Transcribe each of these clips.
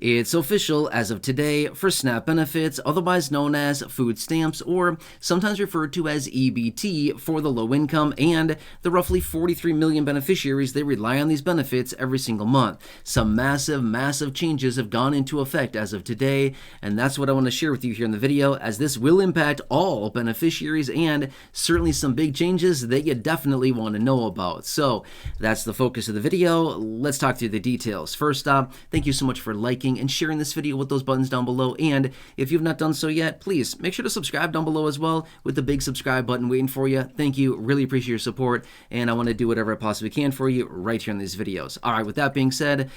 It's official as of today for SNAP benefits, otherwise known as food stamps, or sometimes referred to as EBT, for the low income and the roughly 43 million beneficiaries that rely on these benefits every single month. Some massive changes have gone into effect as of today, and that's what I want to share with you here in the video, as this will impact all beneficiaries and certainly some big changes that you definitely want to know about. So that's the focus of the video. Let's talk through the details. First off, thank you so much for liking and sharing this video with those buttons down below, and if you've not done so yet, please make sure to subscribe down below as well with the big subscribe button waiting for you. Thank you, really appreciate your support, and I want to do whatever I possibly can for you right here in these videos. All right, with that being said,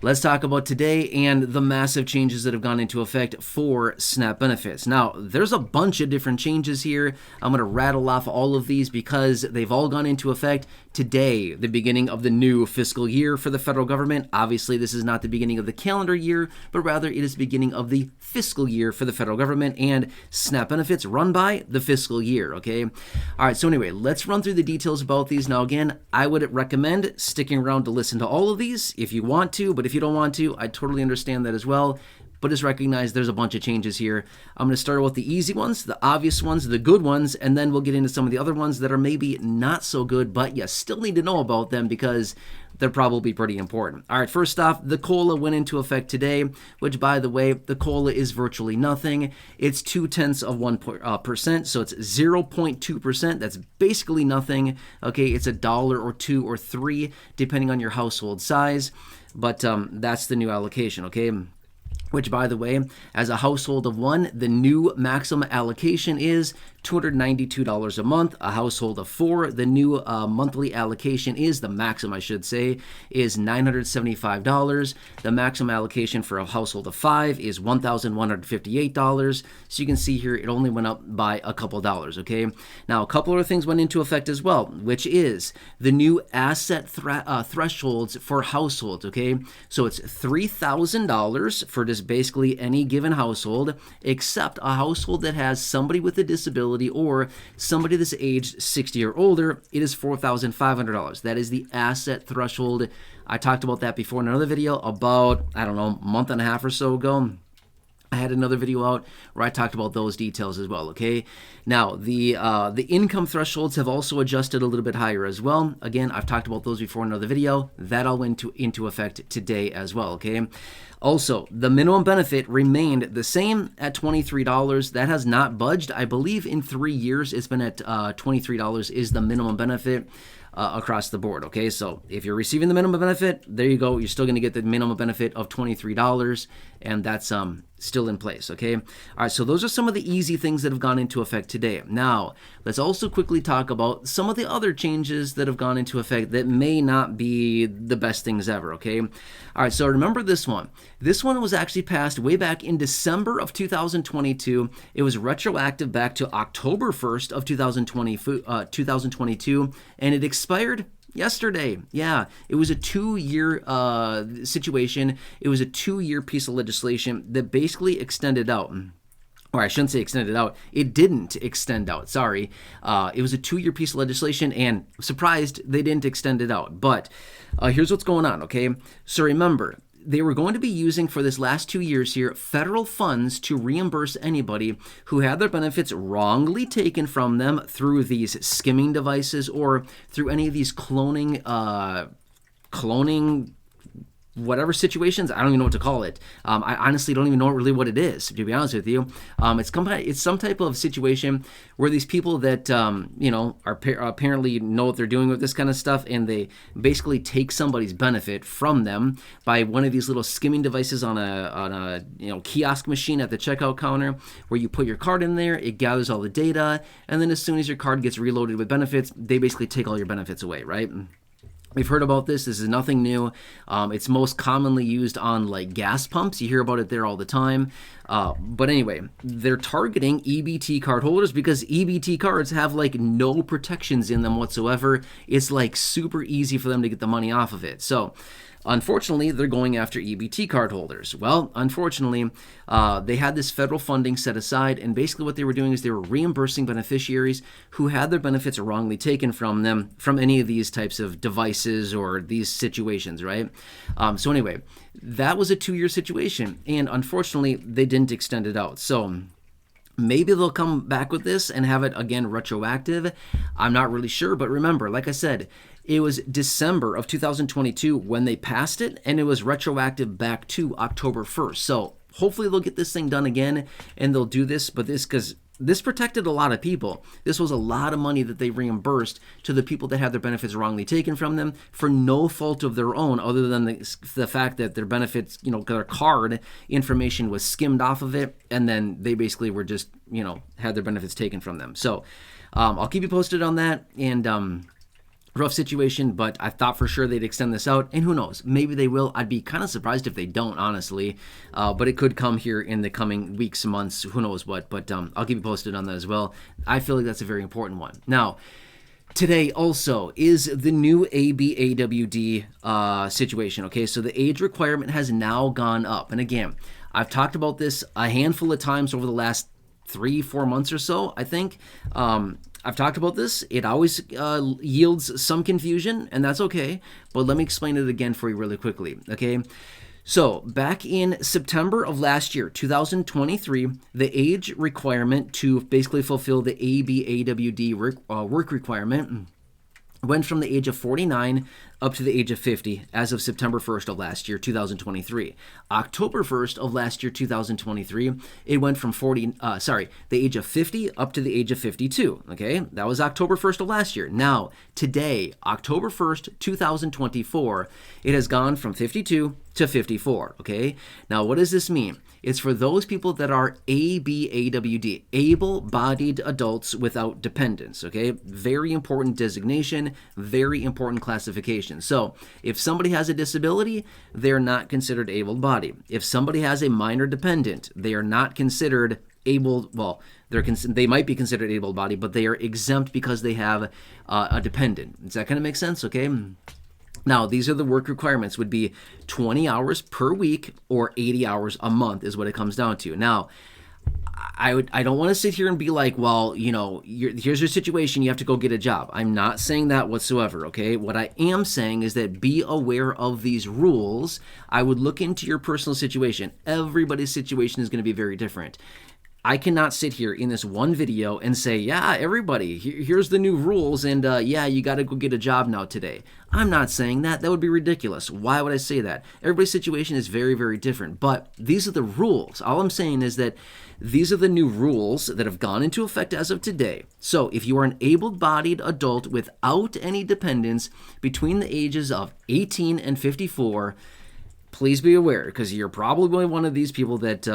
let's talk about today and the massive changes that have gone into effect for SNAP benefits. Now, there's a bunch of different changes here. I'm going to rattle off all of these because they've all gone into effect today, the beginning of the new fiscal year for the federal government. Obviously, this is not the beginning of the calendar year, but rather it is the beginning of the fiscal year for the federal government, and SNAP benefits run by the fiscal year, okay? All right, so anyway, let's run through the details about these. Now, again, I would recommend sticking around to listen to all of these if you want to, but if you don't want to, I totally understand that as well. But just recognize there's a bunch of changes here. I'm going to start with the easy ones, the obvious ones, the good ones, and then we'll get into some of the other ones that are maybe not so good, but you still need to know about them because they're probably pretty important. All right, first off, the COLA went into effect today, which, by the way, the COLA is virtually nothing. It's 0.2%, so it's 0.2%. That's basically nothing. Okay, it's $1 or $2 or $3, depending on your household size, but that's the new allocation, okay? Which, by the way, as a household of one, the new maximum allocation is $292 a month. A household of four, the new monthly allocation is, the maximum I should say, is $975. The maximum allocation for a household of five is $1,158. So you can see here it only went up by a couple dollars, okay? Now, a couple other things went into effect as well, which is the new asset thresholds for households, okay? So it's $3,000 for just basically any given household, except a household that has somebody with a disability or somebody that's aged 60 or older. It is $4,500. That is the asset threshold. I talked about that before in another video about, I don't know, a month and a half or so ago. I had another video out where I talked about those details as well, okay? Now, the income thresholds have also adjusted a little bit higher as well. Again, I've talked about those before in another video. That all went into effect today as well, okay? Also, the minimum benefit remained the same at $23. That has not budged. I believe in 3 years it's been at $23 is the minimum benefit across the board, okay? So if you're receiving the minimum benefit, there you go. You're still going to get the minimum benefit of $23, and that's still in place, okay? All right, so those are some of the easy things that have gone into effect today. Now, let's also quickly talk about some of the other changes that have gone into effect that may not be the best things ever, okay? All right, so remember this one. This one was actually passed way back in December of 2022. It was retroactive back to October 1st of 2022, and it expired yesterday. Yeah, it was a 2-year situation. It was a 2-year piece of legislation that basically extended out. Or I shouldn't say extended out. It didn't extend out. Sorry. It was a 2-year piece of legislation, and I'm surprised they didn't extend it out. But here's what's going on, okay? So remember, they were going to be using for this last 2 years here federal funds to reimburse anybody who had their benefits wrongly taken from them through these skimming devices or through any of these cloning whatever situations. I don't even know what to call it. I honestly don't even know really what it is, to be honest with you. It's some type of situation where these people that apparently know what they're doing with this kind of stuff, and they basically take somebody's benefit from them by one of these little skimming devices on a kiosk machine at the checkout counter, where you put your card in there, it gathers all the data, and then as soon as your card gets reloaded with benefits, they basically take all your benefits away, right? We've heard about this. This is nothing new. It's most commonly used on like gas pumps. You hear about it there all the time. But anyway, they're targeting EBT card holders because EBT cards have like no protections in them whatsoever. It's like super easy for them to get the money off of it. So Unfortunately, they're going after EBT card holders. Well, unfortunately, they had this federal funding set aside, and basically what they were doing is they were reimbursing beneficiaries who had their benefits wrongly taken from them from any of these types of devices or these situations, right? So anyway, that was a 2-year situation, and unfortunately, they didn't extend it out. So maybe they'll come back with this and have it again retroactive. I'm not really sure, but remember, like I said, it was December of 2022 when they passed it, and it was retroactive back to October 1st. So hopefully they'll get this thing done again, and they'll do this, but because this protected a lot of people. This was a lot of money that they reimbursed to the people that had their benefits wrongly taken from them for no fault of their own, other than the fact that their benefits, their card information was skimmed off of it, and then they basically were just, had their benefits taken from them. So I'll keep you posted on that, and rough situation, but I thought for sure they'd extend this out, and who knows, maybe they will. I'd be kind of surprised if they don't, honestly, but it could come here in the coming weeks, months, who knows what, but I'll keep you posted on that as well. I feel like that's a very important one. Now, today also is the new ABAWD situation, okay? So the age requirement has now gone up, and again, I've talked about this a handful of times over the last 3-4 months or so, I think. I've talked about this. It always yields some confusion, and that's okay. But let me explain it again for you really quickly, okay? So back in September of last year, 2023, the age requirement to basically fulfill the ABAWD work requirement went from the age of 49 up to the age of 50 as of September 1st of last year, 2023. October 1st of last year, 2023, it went from the age of 50 up to the age of 52, okay? That was October 1st of last year. Now, today, October 1st, 2024, it has gone from 52 to 54, okay? Now, what does this mean? It's for those people that are ABAWD, able-bodied adults without dependents, okay? Very important designation, very important classification. So if somebody has a disability, they're not considered able-bodied. If somebody has a minor dependent, they are not considered they might be considered able-bodied, but they are exempt because they have a dependent. Does that kind of make sense, okay? Now, these are the work requirements, would be 20 hours per week or 80 hours a month is what it comes down to. Now, I don't want to sit here and be like, well, here's your situation, you have to go get a job. I'm not saying that whatsoever, okay? What I am saying is that be aware of these rules. I would look into your personal situation. Everybody's situation is going to be very different. I cannot sit here in this one video and say, yeah, everybody, here's the new rules, and you got to go get a job now today. I'm not saying that. That would be ridiculous. Why would I say that? Everybody's situation is very, very different, but these are the rules. All I'm saying is that these are the new rules that have gone into effect as of today. So if you are an able-bodied adult without any dependents between the ages of 18 and 54, please be aware, because you're probably one of these people that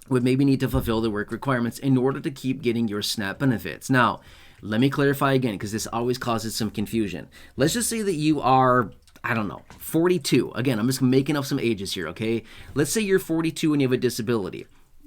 would maybe need to fulfill the work requirements in order to keep getting your SNAP benefits. Now, let me clarify again, because this always causes some confusion. Let's just say that you are, 42. Again, I'm just making up some ages here, okay? Let's say you're 42 and you have a disability.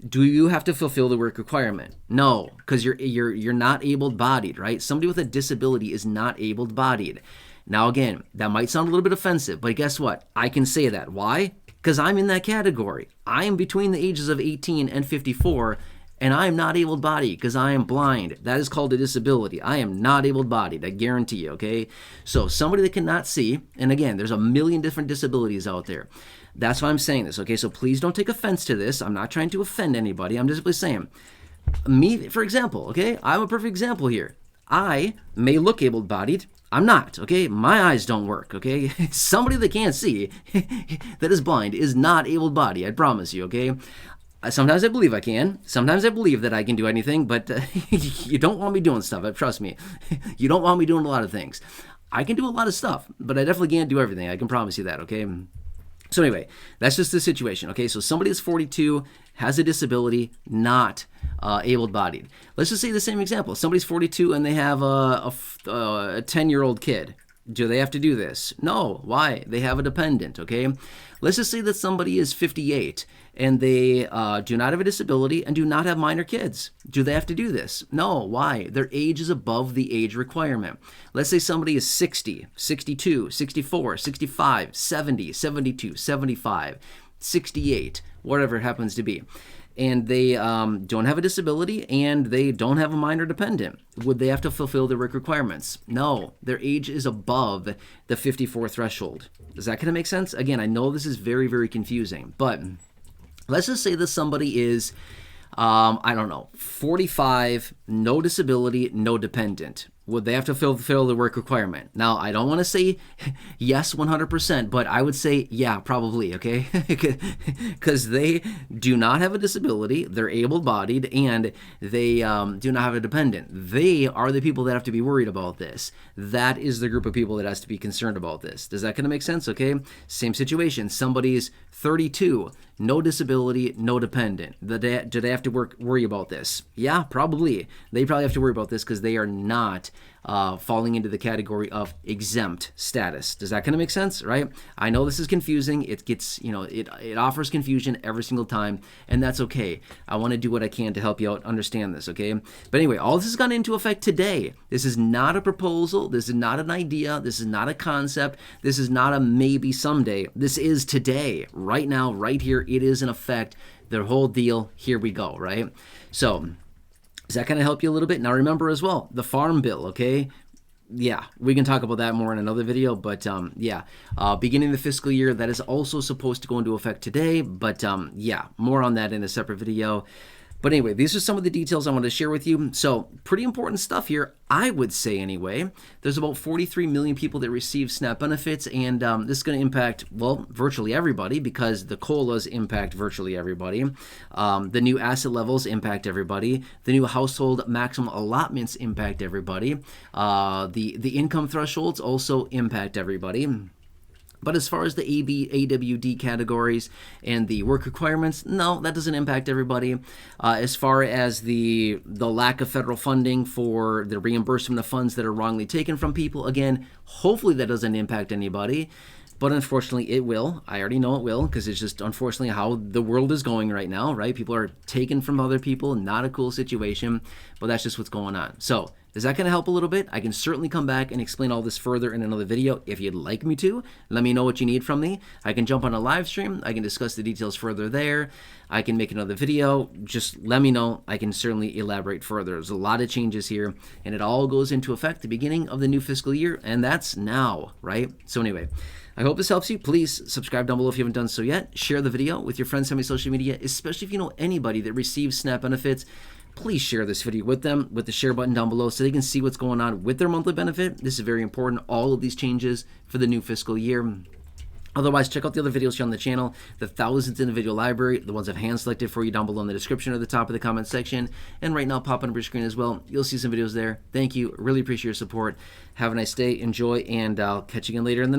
Do you have to fulfill the work requirement? No, because you're not able-bodied, right? Somebody with a disability is not able-bodied. Now, again, that might sound a little bit offensive, but guess what? I can say that. Why? Because I'm in that category. I am between the ages of 18 and 54, and I am not able-bodied because I am blind. That is called a disability. I am not able-bodied, I guarantee you, okay? So somebody that cannot see, and again, there's a million different disabilities out there. That's why I'm saying this, okay? So please don't take offense to this. I'm not trying to offend anybody. I'm just simply saying, me, for example, okay? I'm a perfect example here. I may look able-bodied. I'm not, okay? My eyes don't work, okay? Somebody that can't see, that is blind, is not able-bodied, I promise you, okay? Sometimes I believe I can. Sometimes I believe that I can do anything, but you don't want me doing stuff, trust me. You don't want me doing a lot of things. I can do a lot of stuff, but I definitely can't do everything. I can promise you that, okay? So anyway, that's just the situation, okay? So somebody is 42, has a disability, not able-bodied. Let's just say the same example. Somebody's 42 and they have a 10-year-old kid. Do they have to do this? No. Why? They have a dependent, okay? Let's just say that somebody is 58 and they do not have a disability and do not have minor kids. Do they have to do this? No. Why? Their age is above the age requirement. Let's say somebody is 60, 62, 64, 65, 70, 72, 75, 68, whatever it happens to be, and they don't have a disability and they don't have a minor dependent. Would they have to fulfill their work requirements? No. Their age is above the 54 threshold. Is that going to make sense? Again, I know this is very, very confusing, but let's just say that somebody is, I don't know, 45, no disability, no dependent. Would they have to fulfill the work requirement? Now, I don't want to say yes 100%, but I would say yeah, probably, okay? Because they do not have a disability, they're able-bodied, and they do not have a dependent. They are the people that have to be worried about this. That is the group of people that has to be concerned about this. Does that kind of make sense, okay? Same situation. Somebody's 32, no disability, no dependent. Do they have to worry about this? Yeah, probably. They probably have to worry about this because they are not falling into the category of exempt status. Does that kind of make sense, right? I know this is confusing. It gets, it offers confusion every single time, and that's okay. I want to do what I can to help you out understand this, okay? But anyway, all this has gone into effect today. This is not a proposal. This is not an idea. This is not a concept. This is not a maybe someday. This is today, right now, right here. It is in effect. The whole deal. Here we go, right? So, does that kind of help you a little bit? Now remember as well, the farm bill, okay? Yeah, we can talk about that more in another video, but beginning of the fiscal year, that is also supposed to go into effect today, but yeah, more on that in a separate video. But anyway, these are some of the details I want to share with you. So pretty important stuff here, I would say anyway. There's about 43 million people that receive SNAP benefits, and this is going to impact, well, virtually everybody because the COLAs impact virtually everybody. The new asset levels impact everybody. The new household maximum allotments impact everybody. The income thresholds also impact everybody. But as far as the AWD categories and the work requirements, no, that doesn't impact everybody. As far as the lack of federal funding for the reimbursement of funds that are wrongly taken from people, again, hopefully that doesn't impact anybody. But unfortunately, it will. I already know it will because it's just unfortunately how the world is going right now, right? People are taken from other people. Not a cool situation, but that's just what's going on. So is that going to help a little bit? I can certainly come back and explain all this further in another video if you'd like me to. Let me know what you need from me. I can jump on a live stream. I can discuss the details further there. I can make another video. Just let me know. I can certainly elaborate further. There's a lot of changes here, and it all goes into effect at the beginning of the new fiscal year, and that's now, right? So anyway, I hope this helps you. Please subscribe down below if you haven't done so yet. Share the video with your friends on my social media, especially if you know anybody that receives SNAP benefits. Please share this video with them with the share button down below so they can see what's going on with their monthly benefit. This is very important, all of these changes for the new fiscal year. Otherwise, check out the other videos here on the channel, the thousands in the video library, the ones I've hand-selected for you down below in the description or the top of the comment section. And right now, pop on your screen as well. You'll see some videos there. Thank you. Really appreciate your support. Have a nice day. Enjoy, and I'll catch you again later in the